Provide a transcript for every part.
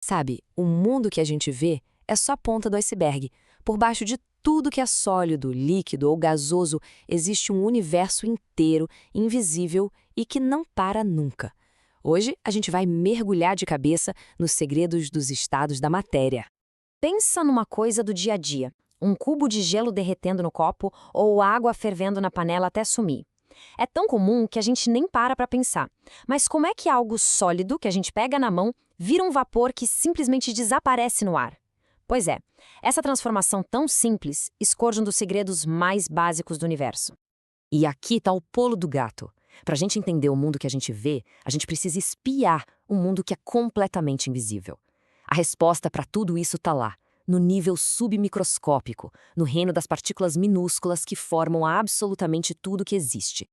Sabe, o mundo que a gente vê é só a ponta do iceberg. Por baixo de tudo que é sólido, líquido ou gasoso, existe um universo inteiro, invisível e que não para nunca. Hoje, a gente vai mergulhar de cabeça nos segredos dos estados da matéria. Pensa numa coisa do dia a dia. Um cubo de gelo derretendo no copo ou água fervendo na panela até sumir. É tão comum que a gente nem para pensar. Mas como é que algo sólido que a gente pega na mão vira um vapor que simplesmente desaparece no ar? Pois é, essa transformação tão simples esconde um dos segredos mais básicos do universo. E aqui está o pulo do gato. Para a gente entender o mundo que a gente vê, a gente precisa espiar um mundo que é completamente invisível. A resposta para tudo isso está lá, no nível submicroscópico, no reino das partículas minúsculas que formam absolutamente tudo que existe.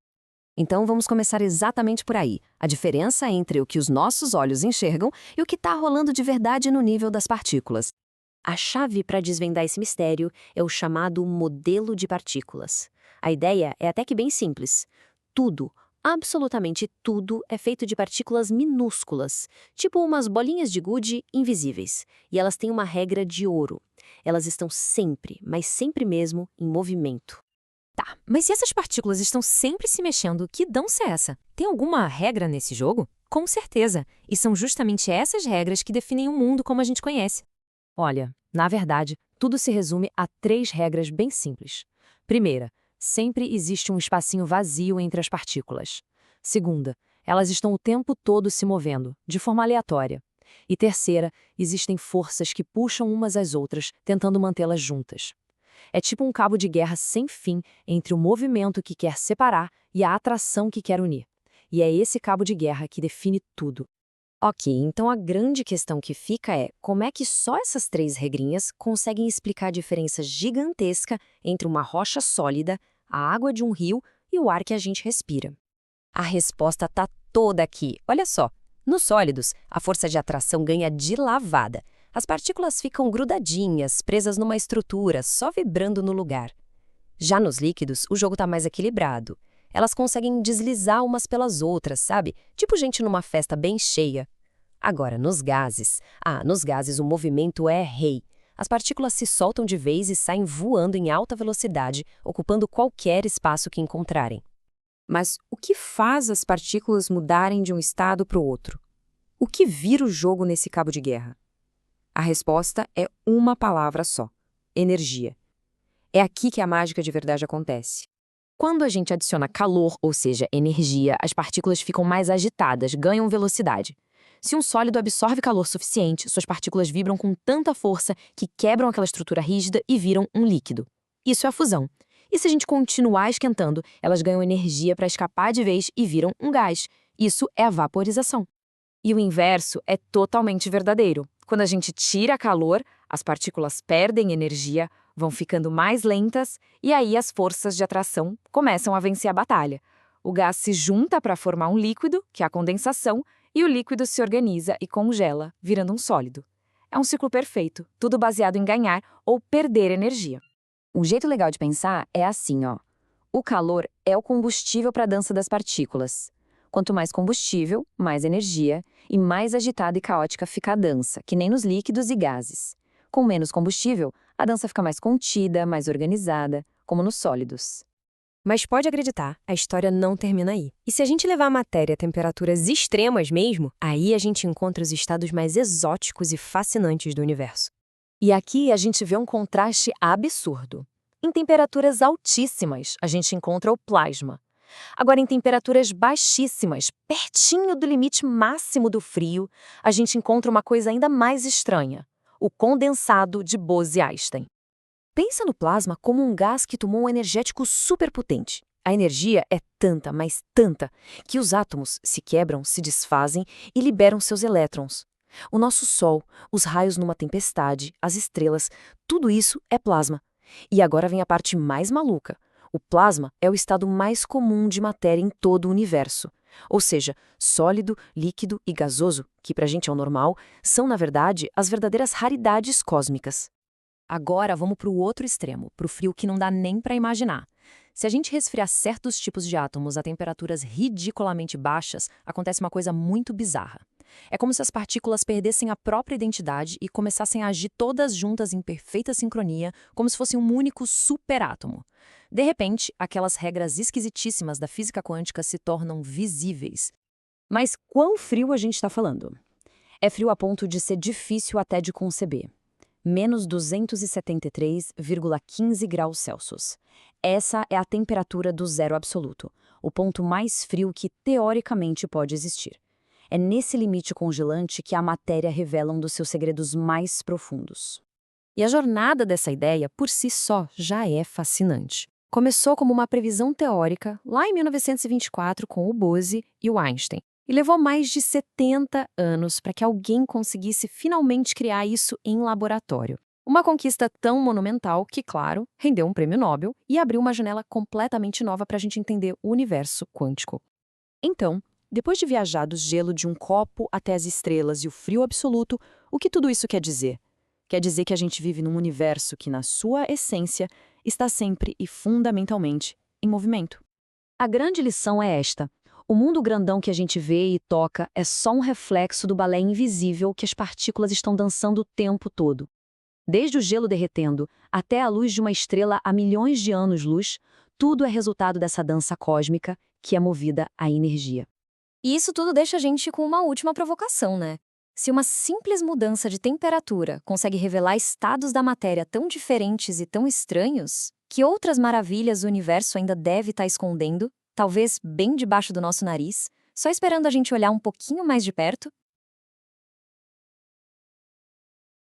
Então vamos começar exatamente por aí, a diferença entre o que os nossos olhos enxergam e o que está rolando de verdade no nível das partículas. A chave para desvendar esse mistério é o chamado modelo de partículas. A ideia é até que bem simples. Tudo, absolutamente tudo, é feito de partículas minúsculas, tipo umas bolinhas de gude invisíveis. E elas têm uma regra de ouro. Elas estão sempre, mas sempre mesmo, em movimento. Tá, mas se essas partículas estão sempre se mexendo, que dança é essa? Tem alguma regra nesse jogo? Com certeza. E são justamente essas regras que definem o mundo como a gente conhece. Olha, na verdade, tudo se resume a 3 regras bem simples. Primeira, sempre existe um espacinho vazio entre as partículas. Segunda, elas estão o tempo todo se movendo, de forma aleatória. E terceira, existem forças que puxam umas às outras, tentando mantê-las juntas. É tipo um cabo de guerra sem fim entre o movimento que quer separar e a atração que quer unir. E é esse cabo de guerra que define tudo. Ok, então a grande questão que fica é como é que só essas 3 regrinhas conseguem explicar a diferença gigantesca entre uma rocha sólida, a água de um rio e o ar que a gente respira. A resposta está toda aqui. Olha só, nos sólidos, a força de atração ganha de lavada. As partículas ficam grudadinhas, presas numa estrutura, só vibrando no lugar. Já nos líquidos, o jogo está mais equilibrado. Elas conseguem deslizar umas pelas outras, sabe? Tipo gente numa festa bem cheia. Agora, nos gases o movimento é rei. As partículas se soltam de vez e saem voando em alta velocidade, ocupando qualquer espaço que encontrarem. Mas o que faz as partículas mudarem de um estado para o outro? O que vira o jogo nesse cabo de guerra? A resposta é uma palavra só: energia. É aqui que a mágica de verdade acontece. Quando a gente adiciona calor, ou seja, energia, as partículas ficam mais agitadas, ganham velocidade. Se um sólido absorve calor suficiente, suas partículas vibram com tanta força que quebram aquela estrutura rígida e viram um líquido. Isso é a fusão. E se a gente continuar esquentando, elas ganham energia para escapar de vez e viram um gás. Isso é a vaporização. E o inverso é totalmente verdadeiro. Quando a gente tira calor, as partículas perdem energia, vão ficando mais lentas e aí as forças de atração começam a vencer a batalha. O gás se junta para formar um líquido, que é a condensação, e o líquido se organiza e congela, virando um sólido. É um ciclo perfeito, tudo baseado em ganhar ou perder energia. Um jeito legal de pensar é assim, ó. O calor é o combustível para a dança das partículas. Quanto mais combustível, mais energia, e mais agitada e caótica fica a dança, que nem nos líquidos e gases. Com menos combustível, a dança fica mais contida, mais organizada, como nos sólidos. Mas pode acreditar, a história não termina aí. E se a gente levar a matéria a temperaturas extremas mesmo, aí a gente encontra os estados mais exóticos e fascinantes do universo. E aqui a gente vê um contraste absurdo. Em temperaturas altíssimas, a gente encontra o plasma. Agora, em temperaturas baixíssimas, pertinho do limite máximo do frio, a gente encontra uma coisa ainda mais estranha: o condensado de Bose-Einstein. Pensa no plasma como um gás que tomou um energético superpotente. A energia é tanta, mas tanta, que os átomos se quebram, se desfazem e liberam seus elétrons. O nosso Sol, os raios numa tempestade, as estrelas, tudo isso é plasma. E agora vem a parte mais maluca. O plasma é o estado mais comum de matéria em todo o universo. Ou seja, sólido, líquido e gasoso, que pra gente é o normal, são, na verdade, as verdadeiras raridades cósmicas. Agora vamos para o outro extremo, para o frio que não dá nem para imaginar. Se a gente resfriar certos tipos de átomos a temperaturas ridiculamente baixas, acontece uma coisa muito bizarra. É como se as partículas perdessem a própria identidade e começassem a agir todas juntas em perfeita sincronia, como se fosse um único superátomo. De repente, aquelas regras esquisitíssimas da física quântica se tornam visíveis. Mas quão frio a gente está falando? É frio a ponto de ser difícil até de conceber. Menos 273,15 graus Celsius. Essa é a temperatura do zero absoluto, o ponto mais frio que teoricamente pode existir. É nesse limite congelante que a matéria revela um dos seus segredos mais profundos. E a jornada dessa ideia, por si só, já é fascinante. Começou como uma previsão teórica, lá em 1924, com o Bose e o Einstein, e levou mais de 70 anos para que alguém conseguisse finalmente criar isso em laboratório. Uma conquista tão monumental que, claro, rendeu um prêmio Nobel e abriu uma janela completamente nova para a gente entender o universo quântico. Então, depois de viajar do gelo de um copo até as estrelas e o frio absoluto, o que tudo isso quer dizer? Quer dizer que a gente vive num universo que, na sua essência, está sempre e fundamentalmente em movimento. A grande lição é esta. O mundo grandão que a gente vê e toca é só um reflexo do balé invisível que as partículas estão dançando o tempo todo. Desde o gelo derretendo até a luz de uma estrela a milhões de anos-luz, tudo é resultado dessa dança cósmica que é movida à energia. E isso tudo deixa a gente com uma última provocação, né? Se uma simples mudança de temperatura consegue revelar estados da matéria tão diferentes e tão estranhos, que outras maravilhas o universo ainda deve estar escondendo, talvez bem debaixo do nosso nariz, só esperando a gente olhar um pouquinho mais de perto?